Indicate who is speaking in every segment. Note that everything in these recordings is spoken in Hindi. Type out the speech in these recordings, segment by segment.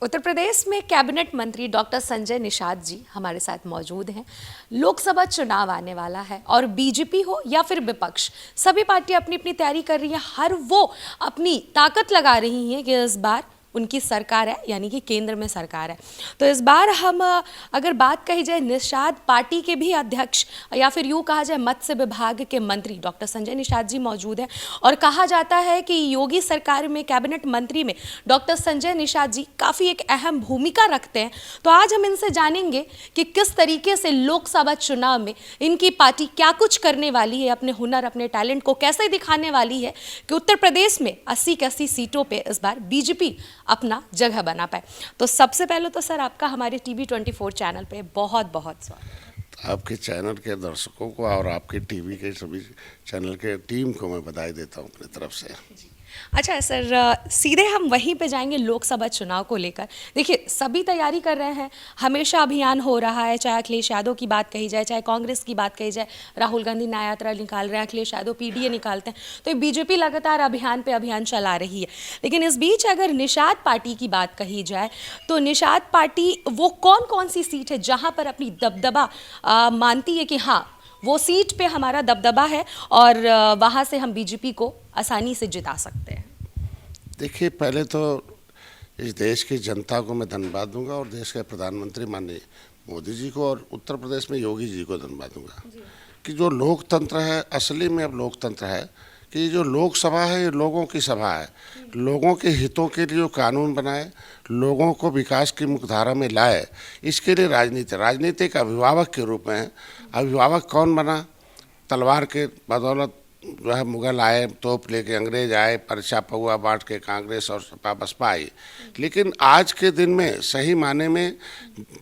Speaker 1: उत्तर प्रदेश में कैबिनेट मंत्री डॉक्टर संजय निषाद जी हमारे साथ मौजूद हैं। लोकसभा चुनाव आने वाला है और बीजेपी हो या फिर विपक्ष, सभी पार्टियां अपनी अपनी तैयारी कर रही हैं। हर वो अपनी ताकत लगा रही हैं कि इस बार उनकी सरकार है, यानी कि केंद्र में सरकार है। तो इस बार हम अगर बात कही जाए, निषाद पार्टी के भी अध्यक्ष या फिर यूँ कहा जाए मत्स्य विभाग के मंत्री डॉक्टर संजय निषाद जी मौजूद हैं। और कहा जाता है कि योगी सरकार में कैबिनेट मंत्री में डॉक्टर संजय निषाद जी काफ़ी एक अहम भूमिका रखते हैं। तो आज हम इनसे जानेंगे कि किस तरीके से लोकसभा चुनाव में इनकी पार्टी क्या कुछ करने वाली है, अपने हुनर अपने टैलेंट को कैसे दिखाने वाली है कि उत्तर प्रदेश में 80 की 80 सीटों पे इस बार बीजेपी अपना जगह बना पाए। तो सबसे पहले तो सर, आपका हमारे टीवी 24 चैनल पे बहुत बहुत स्वागत।
Speaker 2: आपके चैनल के दर्शकों को और आपके टीवी के सभी चैनल के टीम को मैं बधाई देता हूं अपनी तरफ से।
Speaker 1: अच्छा सर, सीधे हम वहीं पे जाएंगे लोकसभा चुनाव को लेकर। देखिए, सभी तैयारी कर रहे हैं, हमेशा अभियान हो रहा है, चाहे अखिलेश यादव की बात कही जाए, चाहे कांग्रेस की बात कही जाए। राहुल गांधी न्याय यात्रा निकाल रहे हैं, अखिलेश यादव पीडीए निकालते हैं, तो बीजेपी लगातार अभियान पे अभियान चला रही है। लेकिन इस बीच अगर निषाद पार्टी की बात कही जाए तो निषाद पार्टी वो कौन कौन सी सीट है जहाँ पर अपनी दबदबा मानती है कि हाँ, वो सीट पे हमारा दबदबा है और वहाँ से हम बीजेपी को आसानी से जिता सकते हैं?
Speaker 2: देखिए, पहले तो इस देश की जनता को मैं धन्यवाद दूंगा और देश के प्रधानमंत्री माननीय मोदी जी को और उत्तर प्रदेश में योगी जी को धन्यवाद दूंगा कि जो लोकतंत्र है, असली में अब लोकतंत्र है कि जो लोकसभा है ये लोगों की सभा है। लोगों के हितों के लिए जो कानून बनाए, लोगों को विकास की मुख्यधारा में लाए, इसके लिए राजनीति एक अभिभावक के रूप में है। अभिभावक कौन बना? तलवार के बदौलत जो है मुगल आए, तोप लेके अंग्रेज आए, परचा पहुआ बांट के कांग्रेस और सपा बसपा आई। लेकिन आज के दिन में सही माने में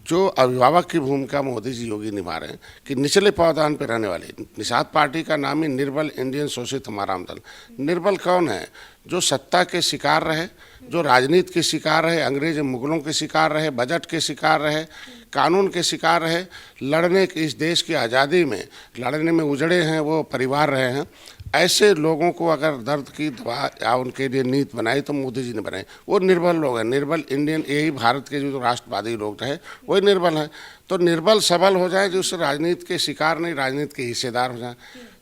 Speaker 2: जो अभिभावक की भूमिका मोदी जी योगी निभा रहे हैं कि निचले पावदान पर रहने वाले, निषाद पार्टी का नाम ही निर्बल इंडियन शोषित हमारा आमदन। निर्बल कौन है? जो सत्ता के शिकार रहे, जो राजनीति के शिकार रहे, अंग्रेज मुगलों के शिकार रहे, बजट के शिकार रहे, कानून के शिकार रहे, लड़ने की इस देश की आज़ादी में लड़ने में उजड़े हैं, वो परिवार रहे हैं। ऐसे लोगों को अगर दर्द की दवा या उनके लिए नीति बनाई तो मोदी जी ने बनाई। वो निर्बल लोग हैं, निर्बल इंडियन, यही भारत के जो राष्ट्रवादी लोग रहे वही निर्बल हैं। तो निर्बल सबल हो जाए, जो उस राजनीति के शिकार नहीं, राजनीति के हिस्सेदार हो जाए।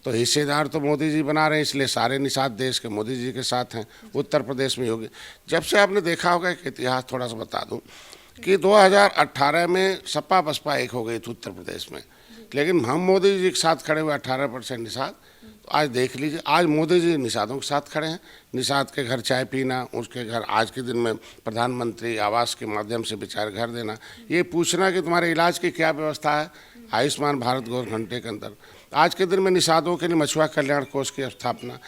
Speaker 2: तो हिस्सेदार तो मोदी जी बना रहे हैं, इसलिए सारे निषाद देश के मोदी जी के साथ हैं। उत्तर प्रदेश में योगी, जब से आपने देखा होगा कि इतिहास थोड़ा सा बता दूं कि 2018 में सपा बसपा एक हो गई थी उत्तर प्रदेश में, लेकिन हम मोदी जी के साथ खड़े हुए 18% निषाद। तो आज देख लीजिए, आज मोदी जी निषादों के साथ खड़े हैं। निषाद के घर चाय पीना, उसके घर आज के दिन में प्रधानमंत्री आवास के माध्यम से बेचारे घर देना, ये पूछना कि तुम्हारे इलाज की क्या व्यवस्था है, आयुष्मान भारत गोर घंटे के अंदर। आज के दिन में निषादों के लिए मछुआ कल्याण कोष की स्थापना,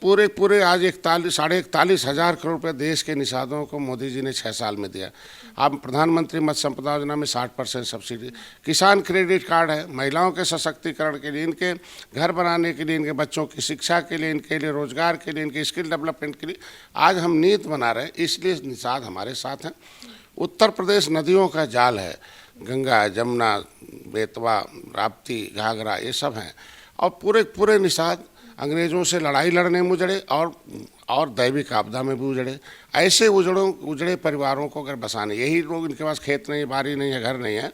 Speaker 2: पूरे आज 41,500 करोड़ रुपये देश के निषादों को मोदी जी ने 6 साल में दिया। अब प्रधानमंत्री मत्स्य संपदा योजना में 60% सब्सिडी, किसान क्रेडिट कार्ड है, महिलाओं के सशक्तिकरण के लिए, इनके घर बनाने के लिए, इनके बच्चों की शिक्षा के लिए, इनके लिए रोजगार के लिए, इनके स्किल डेवलपमेंट के लिए आज हम नीति बना रहे हैं। इसलिए निषाद हमारे साथ हैं। उत्तर प्रदेश नदियों का जाल है, गंगा, जमुना, बेतवा, राप्ती, घाघरा, ये सब हैं। और पूरे निषाद अंग्रेज़ों से लड़ाई लड़ने में उजड़े और दैविक आपदा में भी उजड़े। ऐसे उजड़े परिवारों को अगर बसाने, यही लोग, इनके पास खेत नहीं, बाड़ी नहीं है, घर नहीं है,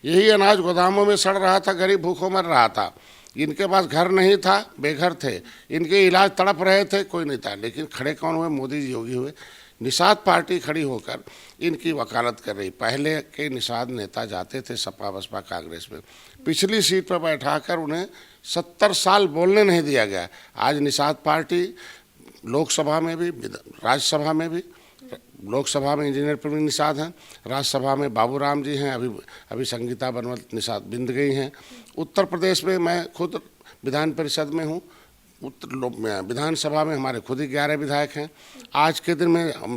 Speaker 2: यही अनाज गोदामों में सड़ रहा था, गरीब भूखों मर रहा था, इनके पास घर नहीं था, बेघर थे, इनके इलाज तड़प रहे थे, कोई नहीं था। लेकिन खड़े कौन हुए? मोदी जी योगी हुए। निषाद पार्टी खड़ी होकर इनकी वकालत कर रही। पहले के निषाद नेता जाते थे सपा बसपा कांग्रेस में, पिछली सीट पर बैठाकर उन्हें 70 साल बोलने नहीं दिया गया। आज निषाद पार्टी लोकसभा में भी, राज्यसभा में भी, लोकसभा में इंजीनियर प्रवीण निषाद हैं, राज्यसभा में बाबूराम जी हैं, अभी संगीता बनवत निषाद बिंद गई हैं। उत्तर प्रदेश में मैं खुद विधान परिषद में हूँ, विधानसभा में हमारे खुद ही 11 विधायक हैं। आज के दिन में हम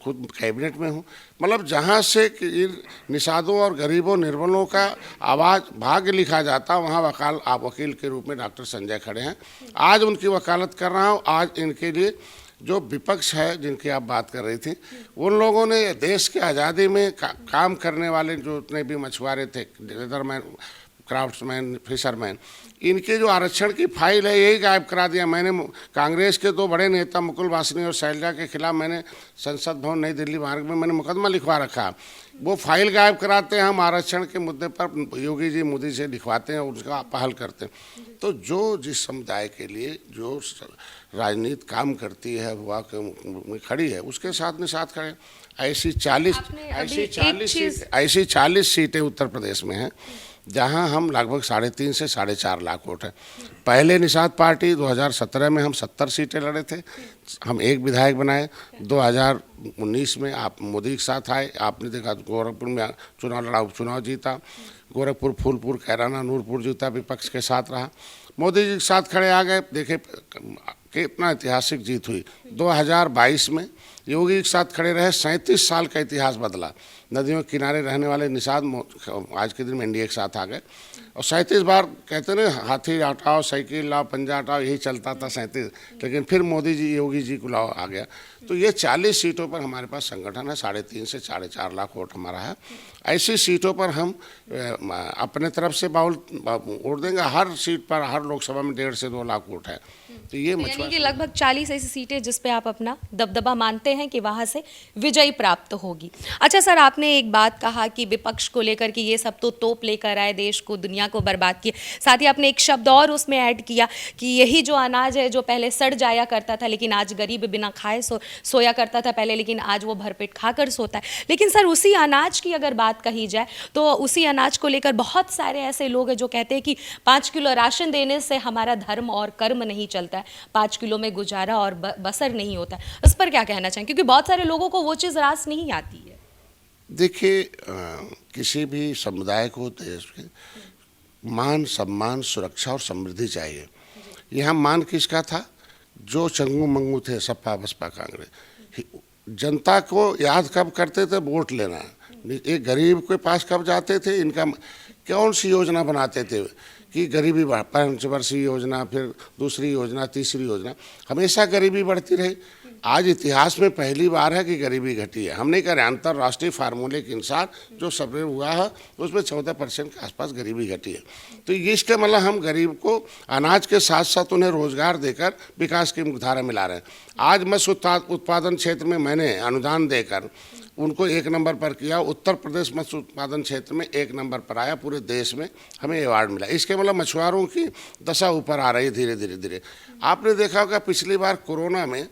Speaker 2: खुद कैबिनेट में हूँ। मतलब जहाँ से इन निषादों और गरीबों निर्बलों का आवाज़ भाग्य लिखा जाता, वहाँ वकील के रूप में डॉक्टर संजय खड़े हैं। आज उनकी वकालत कर रहा हूँ। आज इनके लिए जो विपक्ष है, जिनकी आप बात कर रही थी, उन लोगों ने देश की आज़ादी में काम करने वाले जो उतने भी मछुआरे थे, लेदरमैन, क्राफ्ट्समैन, फिशरमैन, इनके जो आरक्षण की फाइल है यही गायब करा दिया। मैंने कांग्रेस के दो बड़े नेता मुकुल वासनिक और शैलजा के खिलाफ मैंने संसद भवन नई दिल्ली मार्ग में मैंने मुकदमा लिखवा रखा। वो फाइल गायब कराते हैं, हम आरक्षण के मुद्दे पर योगी जी मोदी से लिखवाते हैं और उसका पहल करते हैं। तो जो जिस समुदाय के लिए जो राजनीति काम करती है, हुआ में खड़ी है, उसके साथ में साथ खड़े। ऐसी 40 सीटें उत्तर प्रदेश में हैं जहां हम लगभग 3.5 से 4.5 लाख वोट हैं। पहले निषाद पार्टी 2017 में हम 70 सीटें लड़े थे, हम एक विधायक बनाए। 2019 में आप मोदी के साथ आए, आपने देखा गोरखपुर में चुनाव लड़ा, उपचुनाव जीता। गोरखपुर, फूलपुर, कैराना, नूरपुर जीता, विपक्ष के साथ रहा। मोदी जी के साथ खड़े आ गए, देखे कितना ऐतिहासिक जीत हुई। 2022 में योगी के साथ खड़े रहे, 37 साल का इतिहास बदला। नदियों के किनारे रहने वाले निषाद आज के दिन में एनडीए के साथ आ गए और 37 बार कहते ना, हाथी हटाओ, साइकिल लाओ, पंजा हटाओ, यही चलता था 37, लेकिन फिर मोदी जी, योगी जी को लाओ आ गया। तो ये 40 सीटों पर हमारे पास संगठन है, 3.5 से 4.5 लाख वोट हमारा है। ऐसी सीटों पर हम अपने तरफ से वोट देंगे। हर सीट पर, हर लोकसभा में 1.5 से 2 लाख वोट है। तो ये
Speaker 1: यानी कि लगभग 40 ऐसी सीटें जिस पे आप अपना दबदबा मानते हैं कि वहां से विजयी प्राप्त होगी। अच्छा सर, आपने एक बात कहा कि विपक्ष को लेकर कि ये सब तो तोप लेकर आए, देश को, दुनिया को बर्बाद किए। साथ ही आपने एक शब्द और उसमें ऐड किया कि यही जो अनाज है जो पहले सड़ जाया करता था, लेकिन आज गरीब बिना खाए सोया करता था पहले, लेकिन आज वो भरपेट खाकर सोता है। लेकिन सर, उसी अनाज की अगर बात कही जाए तो उसी अनाज को लेकर बहुत सारे ऐसे लोग हैं जो कहते हैं कि 5 किलो राशन देने से हमारा धर्म और कर्म नहीं चलता है, 5 किलो में गुजारा और बसर नहीं होता है। इस पर क्या कहना चाहें, क्योंकि बहुत सारे लोगों को वो चीज़ रास नहीं आती है।
Speaker 2: देखिए, किसी भी समुदाय को देश के मान, सम्मान, सुरक्षा और समृद्धि चाहिए। यहाँ मान किसका था? जो चंगू मंगू थे, सपा बसपा कांग्रेस। जनता को याद कब करते थे? वोट लेना। एक गरीब के पास कब जाते थे? इनका कौन सी योजना बनाते थे कि गरीबी बढ़, पंचवर्षीय योजना, फिर दूसरी योजना, तीसरी योजना, हमेशा गरीबी बढ़ती रही। आज इतिहास में पहली बार है कि गरीबी घटी है। हम नहीं कह रहे, अंतर्राष्ट्रीय फार्मूले के अनुसार जो सर्वे हुआ है उसमें 14% के आसपास गरीबी घटी है। तो इसके मतलब हम गरीब को अनाज के साथ साथ उन्हें रोजगार देकर विकास की मुख्यधारा में ला रहे हैं। आज मत्स्य उत्पादन क्षेत्र में मैंने अनुदान देकर उनको 1 नंबर पर किया। उत्तर प्रदेश मत्स्य उत्पादन क्षेत्र में 1 नंबर पर आया, पूरे देश में हमें अवार्ड मिला। इसके मतलब मछुआरों की दशा ऊपर आ रही है धीरे धीरे धीरे। आपने देखा होगा पिछली बार कोरोना में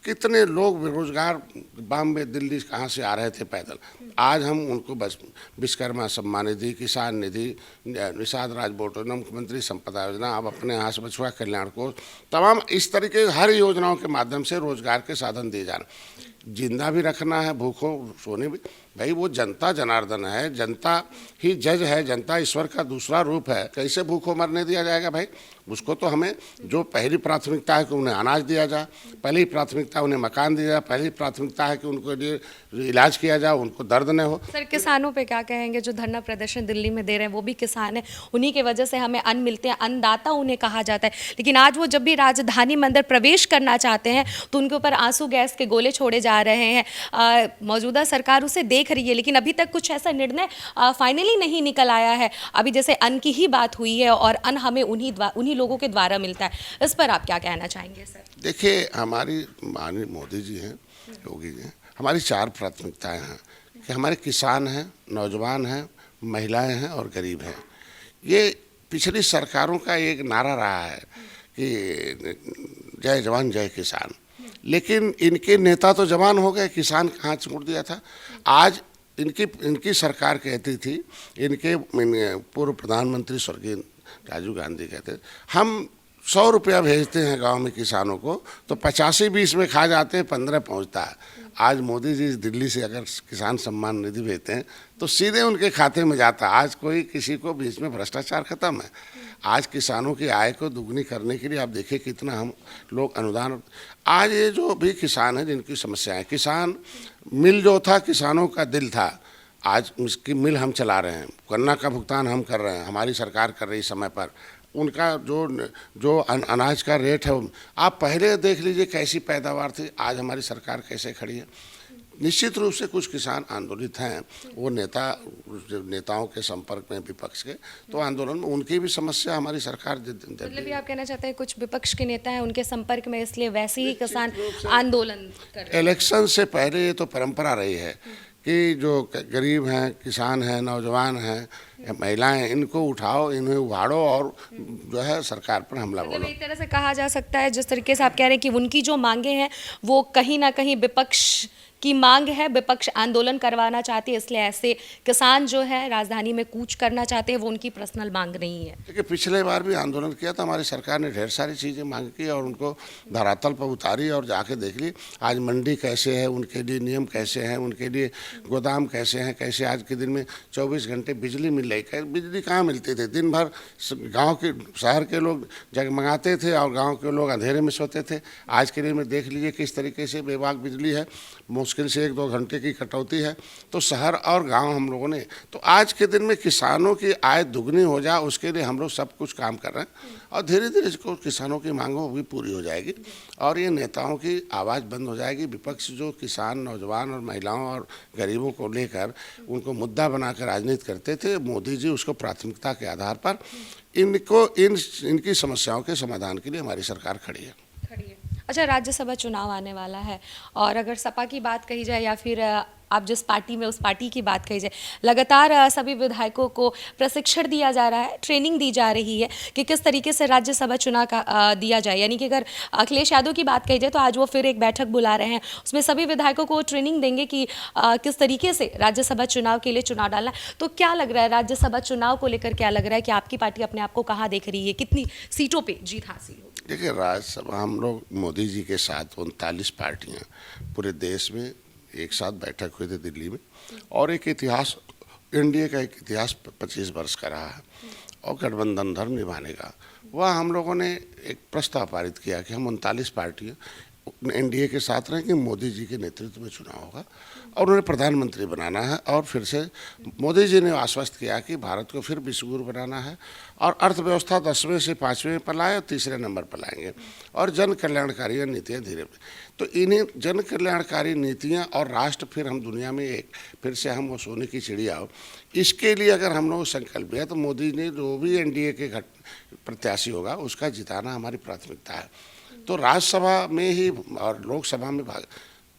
Speaker 2: कितने लोग बेरोजगार बॉम्बे, दिल्ली कहाँ से आ रहे थे पैदल। आज हम उनको बस विश्वकर्मा सम्मान निधि, किसान निधि, निषाद राजबोटो, मुख्यमंत्री संपदा योजना, अब अपने यहाँ से मछुआ कल्याण कोष, तमाम इस तरीके हर योजनाओं के माध्यम से रोजगार के साधन दिए जा रहे। जिंदा भी रखना है, भूखों सोने भी। भाई वो जनता जनार्दन है, जनता ही जज है, जनता ईश्वर का दूसरा रूप है। कैसे भूखों मरने दिया जाएगा भाई? उसको तो हमें जो पहली प्राथमिकता है कि उन्हें अनाज दिया जाए, पहली प्राथमिकता उन्हें मकान दिया जाए, पहली प्राथमिकता है कि उनको लिए इलाज किया जाए, उनको दर्द न हो।
Speaker 1: सर, किसानों पे क्या कहेंगे जो धरना प्रदर्शन दिल्ली में दे रहे हैं? वो भी किसान है, उन्हीं के वजह से हमें अन्न मिलते हैं, अन्नदाता उन्हें कहा जाता है। लेकिन आज वो जब भी राजधानी में अंदर प्रवेश करना चाहते हैं तो उनके ऊपर आंसू गैस के गोले छोड़े जा रहे हैं। मौजूदा सरकार उसे देख रही है, लेकिन अभी तक कुछ ऐसा निर्णय फाइनली नहीं निकल आया है। अभी जैसे अन्न की ही बात हुई है और अन्न हमें उन्हीं लोगों के द्वारा मिलता है। इस पर आप क्या कहना चाहेंगे सर?
Speaker 2: देखिए, हमारी माननीय मोदी जी हैं, योगी जी हैं, हमारी 4 प्राथमिकताएं हैं कि हमारे किसान हैं, नौजवान हैं, महिलाएं हैं और गरीब हैं। ये पिछली सरकारों का एक नारा रहा है कि जय जवान जय किसान, लेकिन इनके नेता तो जवान हो गए, किसान कहाँ छोड़ दिया था। आज इनकी सरकार कहती थी, इनके पूर्व प्रधानमंत्री स्वर्गीय राजीव गांधी कहते, हम 100 रुपया भेजते हैं गांव में किसानों को तो 85-20 में खा जाते हैं, 15 पहुंचता है। आज मोदी जी दिल्ली से अगर किसान सम्मान निधि भेजते हैं तो सीधे उनके खाते में जाता है। आज कोई किसी को बीच में भ्रष्टाचार खत्म है। आज किसानों की आय को दुगनी करने के लिए आप देखिए कितना हम लोग अनुदान। आज ये जो भी किसान हैं जिनकी समस्याएं, किसान मिल जो था, किसानों का दिल था, आज उसकी मिल हम चला रहे हैं, गन्ना का भुगतान हम कर रहे हैं, हमारी सरकार कर रही समय पर। उनका जो अनाज का रेट है, आप पहले देख लीजिए कैसी पैदावार थी, आज हमारी सरकार कैसे खड़ी है। निश्चित रूप से कुछ किसान आंदोलित हैं, वो नेताओं के संपर्क में विपक्ष के, तो आंदोलन में उनकी भी समस्या हमारी सरकार
Speaker 1: मतलब ये आप कहना चाहते हैं कुछ विपक्ष के नेता हैं उनके संपर्क में, इसलिए वैसे ही किसान आंदोलन कर रहे हैं।
Speaker 2: इलेक्शन से पहले ये तो परंपरा रही है कि जो गरीब हैं, किसान हैं, नौजवान हैं, महिलाएं, इनको उठाओ, इन्हें उभाड़ो और जो है सरकार पर हमला बोलो।
Speaker 1: मतलब एक तरह से कहा जा सकता है, जिस तरीके से आप कह रहे हैं कि उनकी जो मांगे हैं वो कहीं ना कहीं विपक्ष की मांग है, विपक्ष आंदोलन करवाना चाहती है, इसलिए ऐसे किसान जो है राजधानी में कूच करना चाहते हैं, वो उनकी पर्सनल मांग नहीं है।
Speaker 2: देखिए पिछले बार भी आंदोलन किया था, हमारी सरकार ने ढेर सारी चीज़ें मांग की और उनको धरातल पर उतारी और जाके देख ली आज मंडी कैसे है, उनके लिए नियम कैसे हैं, उनके लिए गोदाम कैसे हैं, कैसे आज के दिन में 24 घंटे बिजली मिल रही। बिजली कहाँ मिलती थी, दिन भर गाँव के शहर के लोग जगमगाते थे और गाँव के लोग अंधेरे में सोते थे। आज के दिन में देख लीजिए किस तरीके से बेबाक बिजली है, मुश्किल से 1-2 घंटे की कटौती है। तो शहर और गांव हम लोगों ने, तो आज के दिन में किसानों की आय दुगनी हो जाए उसके लिए हम लोग सब कुछ काम कर रहे हैं और धीरे धीरे इसको किसानों की मांगों भी पूरी हो जाएगी और ये नेताओं की आवाज़ बंद हो जाएगी। विपक्ष जो किसान, नौजवान और महिलाओं और गरीबों को लेकर उनको मुद्दा बनाकर राजनीति करते थे, मोदी जी उसको प्राथमिकता के आधार पर इनकी समस्याओं के समाधान के लिए हमारी सरकार खड़ी है।
Speaker 1: अच्छा, राज्यसभा चुनाव आने वाला है और अगर सपा की बात कही जाए या फिर आप जिस पार्टी में उस पार्टी की बात कही जाए, लगातार सभी विधायकों को प्रशिक्षण दिया जा रहा है, ट्रेनिंग दी जा रही है कि किस तरीके से राज्यसभा चुनाव का दिया जाए। यानी कि अगर अखिलेश यादव की बात कही जाए तो आज वो फिर एक बैठक बुला रहे हैं, उसमें सभी विधायकों को ट्रेनिंग देंगे कि किस तरीके से राज्यसभा चुनाव के लिए चुनाव डालना। तो क्या लग रहा है राज्यसभा चुनाव को लेकर, क्या लग रहा है कि आपकी पार्टी अपने आप को कहाँ देख रही है, कितनी सीटों पर जीत हासिल होगी?
Speaker 2: देखिए राज्यसभा हम लोग मोदी जी के साथ 39 पार्टियाँ पूरे देश में एक साथ बैठक हुई थी दिल्ली में और एक इतिहास, एनडीए का एक इतिहास 25 वर्ष का रहा है और गठबंधन धर्म निभाने का। वह हम लोगों ने एक प्रस्ताव पारित किया कि हम 39 पार्टियाँ एनडीए के साथ रहेंगे, मोदी जी के नेतृत्व में चुनाव होगा और उन्हें प्रधानमंत्री बनाना है और फिर से मोदी जी ने आश्वस्त किया कि भारत को फिर विश्वगुरु बनाना है और अर्थव्यवस्था 10वें से 5वें पर लाए और 3रे नंबर पर लाएंगे और जन कल्याणकारी नीतियाँ धीरे। तो इन्हीं जन कल्याणकारी नीतियाँ और राष्ट्र फिर हम दुनिया में एक फिर से हम वो सोने की चिड़िया हो, इसके लिए अगर हम लोग संकल्प है तो मोदी ने जो भी एनडीए के प्रत्याशी होगा उसका जिताना हमारी प्राथमिकता है। तो राज्यसभा में ही और लोकसभा में भाग,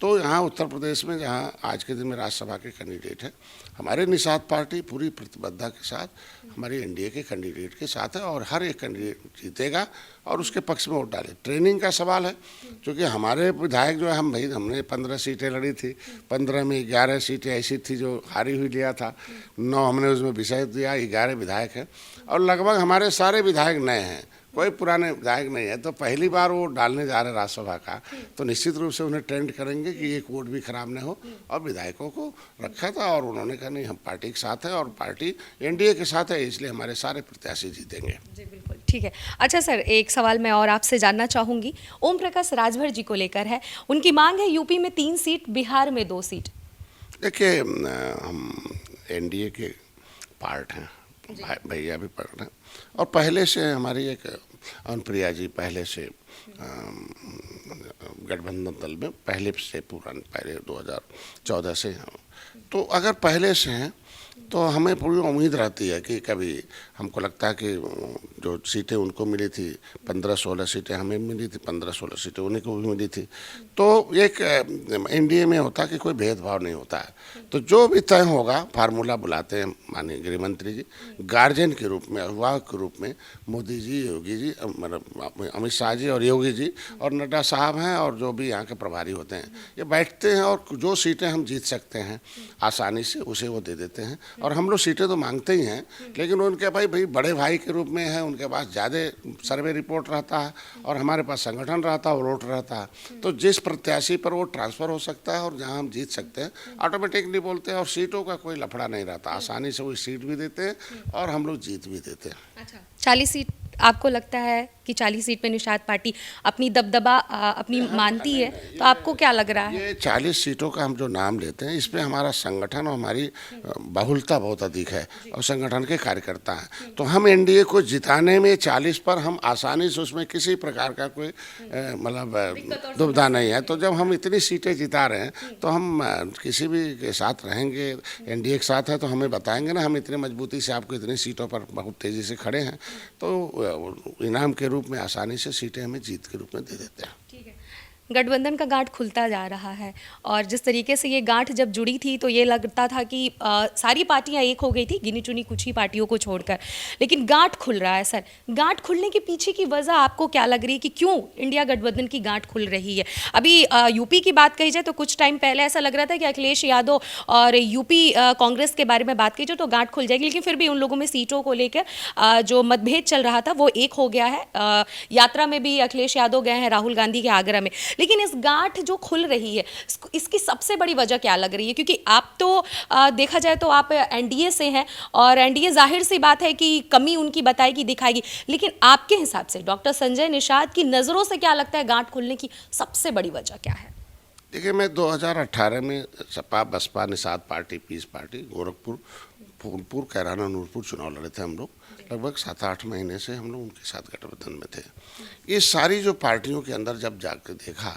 Speaker 2: तो यहाँ उत्तर प्रदेश में जहाँ आज के दिन में राज्यसभा के कैंडिडेट हैं, हमारे निषाद पार्टी पूरी प्रतिबद्धता के साथ हमारी एनडीए के कैंडिडेट के साथ है और हर एक कैंडिडेट जीतेगा और उसके पक्ष में वोट डाले। ट्रेनिंग का सवाल है क्योंकि हमारे विधायक जो है, हमने 15 सीटें लड़ी थी, 15 में 11 सीटें ऐसी थी जो हारी हुई लिया था, 9 हमने उसमें विषय दिया, 11 विधायक हैं और लगभग हमारे सारे विधायक नए हैं, कोई पुराने विधायक नहीं है। तो पहली बार वो डालने जा रहे राज्यसभा का, तो निश्चित रूप से उन्हें ट्रेंड करेंगे कि एक वोट भी खराब न हो और विधायकों को रखा था और उन्होंने कहा नहीं हम पार्टी के साथ है और पार्टी एनडीए के साथ है, इसलिए हमारे सारे प्रत्याशी जीतेंगे।
Speaker 1: जी बिल्कुल, ठीक है। अच्छा सर, एक सवाल मैं और आपसे जानना चाहूँगी, ओम प्रकाश राजभर जी को लेकर है, उनकी मांग है यूपी में 3 सीट, बिहार में 2 सीट।
Speaker 2: देखिए हम एनडीए के पार्ट हैं, भैया भी पढ़ रहे हैं और पहले से हमारी एक अनुप्रिया जी पहले से गठबंधन दल में पहले 2014 से हैं। तो अगर पहले से हैं तो हमें पूरी उम्मीद रहती है कि कभी हमको लगता है कि जो सीटें उनको मिली थी 15-16 सीटें हमें मिली थी, 15-16 सीटें उन्हीं को भी मिली थी। तो एक एनडीए में होता कि कोई भेदभाव नहीं होता है, तो जो भी तय होगा फार्मूला बुलाते हैं माननीय गृह मंत्री जी, गार्जियन के रूप में, अभिभावक के रूप में मोदी जी, योगी जी, मतलब अमित शाह जी और योगी जी और नड्डा साहब हैं और जो भी यहाँ के प्रभारी होते हैं, ये बैठते हैं और जो सीटें हम जीत सकते हैं आसानी से उसे वो दे देते हैं। और हम लोग सीटें तो मांगते ही हैं, लेकिन उनके भाई बड़े भाई के रूप में है, उनके पास ज़्यादा सर्वे रिपोर्ट रहता है और हमारे पास संगठन रहता है और वोट रहता है। तो जिस प्रत्याशी पर वो ट्रांसफ़र हो सकता है और जहां हम जीत सकते हैं ऑटोमेटिकली बोलते हैं और सीटों का कोई लफड़ा नहीं रहता, आसानी से वो सीट भी देते हैं और हम लोग जीत भी देते हैं।
Speaker 1: अच्छा, 40 सीट आपको लगता है कि 40 सीट पे निषाद पार्टी अपनी दबदबा अपनी मानती है, तो आपको क्या लग रहा है?
Speaker 2: ये 40 सीटों का हम जो नाम लेते हैं, इसमें हमारा संगठन और हमारी बहुलता बहुत अधिक है और संगठन के कार्यकर्ता हैं, तो हम एनडीए को जिताने में 40 पर हम आसानी से, उसमें किसी प्रकार का कोई मतलब दुविधा नहीं है। तो जब हम इतनी सीटें जिता रहे हैं तो हम किसी भी के साथ रहेंगे, एनडीए के साथ है तो हमें बताएंगे ना, हम इतनी मजबूती से आपको इतनी सीटों पर बहुत तेज़ी से खड़े हैं, तो इनाम के रूप में आसानी से सीटें हमें जीत के रूप में दे देते हैं।
Speaker 1: ठीक है, गठबंधन का गांठ खुलता जा रहा है और जिस तरीके से ये गांठ जब जुड़ी थी तो ये लगता था कि सारी पार्टियां एक हो गई थी, गिनी चुनी कुछ ही पार्टियों को छोड़कर, लेकिन गांठ खुल रहा है। सर, गांठ खुलने के पीछे की वजह आपको क्या लग रही है कि क्यों इंडिया गठबंधन की गांठ खुल रही है? अभी यूपी की बात कही जाए तो कुछ टाइम पहले ऐसा लग रहा था कि अखिलेश यादव और यूपी कांग्रेस के बारे में बात की जाए तो गांठ खुल जाएगी, लेकिन फिर भी उन लोगों में सीटों को लेकर जो मतभेद चल रहा था वो एक हो गया है। यात्रा में भी अखिलेश यादव गए हैं राहुल गांधी के आगरा में, लेकिन इस गांठ जो खुल रही है इसकी सबसे बड़ी वजह क्या लग रही है? क्योंकि आप तो देखा जाए तो आप एनडीए से हैं और एनडीए जाहिर सी बात है कि कमी उनकी बताएगी, दिखाएगी, लेकिन आपके हिसाब से डॉक्टर संजय निषाद की नज़रों से क्या लगता है गांठ खुलने की सबसे बड़ी वजह क्या है?
Speaker 2: देखिए, मैं 2018 में Sapa Basapa Nishad party, peace party, Gorakhpur, Phulpur, Kairana, Noorpur चुनाव लड़े थे हम लोग। लगभग 7-8 महीने से हम लोग उनके साथ गठबंधन में थे। ये सारी जो पार्टियों के अंदर जब जाकर देखा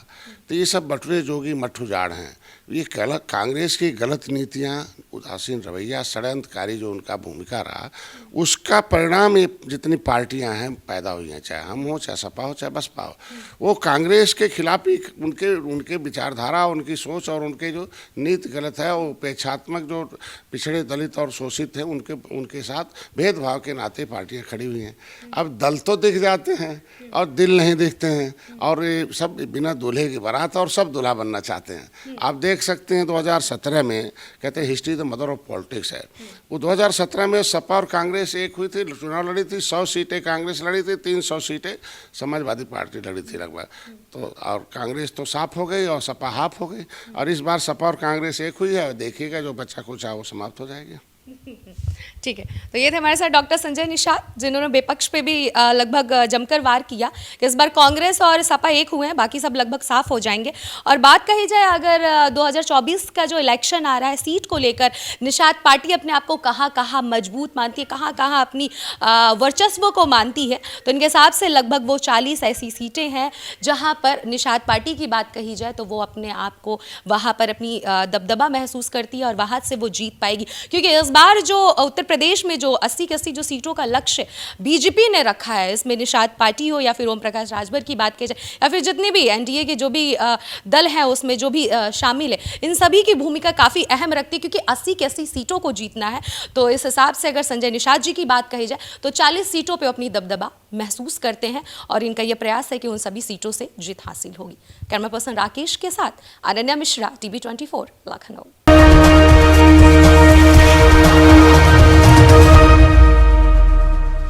Speaker 2: तो ये सब बटुए जोगी मठ उजाड़ हैं। ये कांग्रेस की गलत नीतियाँ, उदासीन रवैया, षड्यंत्रकारी जो उनका भूमिका रहा, उसका परिणाम ये जितनी पार्टियां हैं पैदा हुई हैं, चाहे हम हो, चाहे सपा हो, चाहे बसपा हो, वो कांग्रेस के खिलाफ ही उनके विचारधारा, उनकी सोच और उनके जो नीति गलत है, वो उपेक्षात्मक जो पिछड़े दलित और शोषित थे उनके साथ भेदभाव के नाते पार्टियां खड़ी हुई हैं। अब दल तो दिख जाते हैं और दिल नहीं दिखते हैं, और ये सब बिना दूल्हे की बारात और सब दूल्हा बनना चाहते हैं। आप देख सकते हैं 2017 में, कहते हैं history the mother of politics है, वो 2017 में सपा और कांग्रेस एक हुई थी, चुनाव लड़ी थी, 100 सीटें कांग्रेस लड़ी थी, 300 सीटें समाजवादी पार्टी लड़ी थी लगभग। तो और कांग्रेस तो साफ हो गई और सपा हाफ हो गई, और इस बार सपा और कांग्रेस एक हुई है। देखिएगा जो बच्चा कुछ है वो समाप्त हो जाएगी।
Speaker 1: ठीक है, तो ये थे हमारे साथ डॉक्टर संजय निषाद, जिन्होंने विपक्ष पे भी लगभग जमकर वार किया कि इस बार कांग्रेस और सपा एक हुए हैं, बाकी सब लगभग साफ हो जाएंगे। और बात कही जाए अगर 2024 का जो इलेक्शन आ रहा है, सीट को लेकर निषाद पार्टी अपने आप को कहाँ मजबूत मानती है, कहाँ अपनी वर्चस्व को मानती है, तो इनके हिसाब से लगभग वो 40 ऐसी सीटें हैं जहाँ पर निषाद पार्टी की बात कही जाए तो वो अपने आप को वहाँ पर अपनी दबदबा महसूस करती है और वहाँ से वो जीत पाएगी। क्योंकि इस बार जो उत्तर प्रदेश में जो 80 की 80 जो सीटों का लक्ष्य बीजेपी ने रखा है, इसमें निषाद पार्टी हो या फिर ओम प्रकाश राजभर की बात की जाए या फिर जितने भी एनडीए के जो भी दल हैं उसमें जो भी शामिल है, इन सभी की भूमिका काफ़ी अहम रखती है, क्योंकि 80 की 80 सीटों को जीतना है। तो इस हिसाब से अगर संजय निषाद जी की बात कही जाए तो 40 सीटों पर अपनी दबदबा महसूस करते हैं और इनका यह प्रयास है कि उन सभी सीटों से जीत हासिल होगी। कैमरा पर्सन राकेश के साथ अनन्या मिश्रा, TV24, लखनऊ।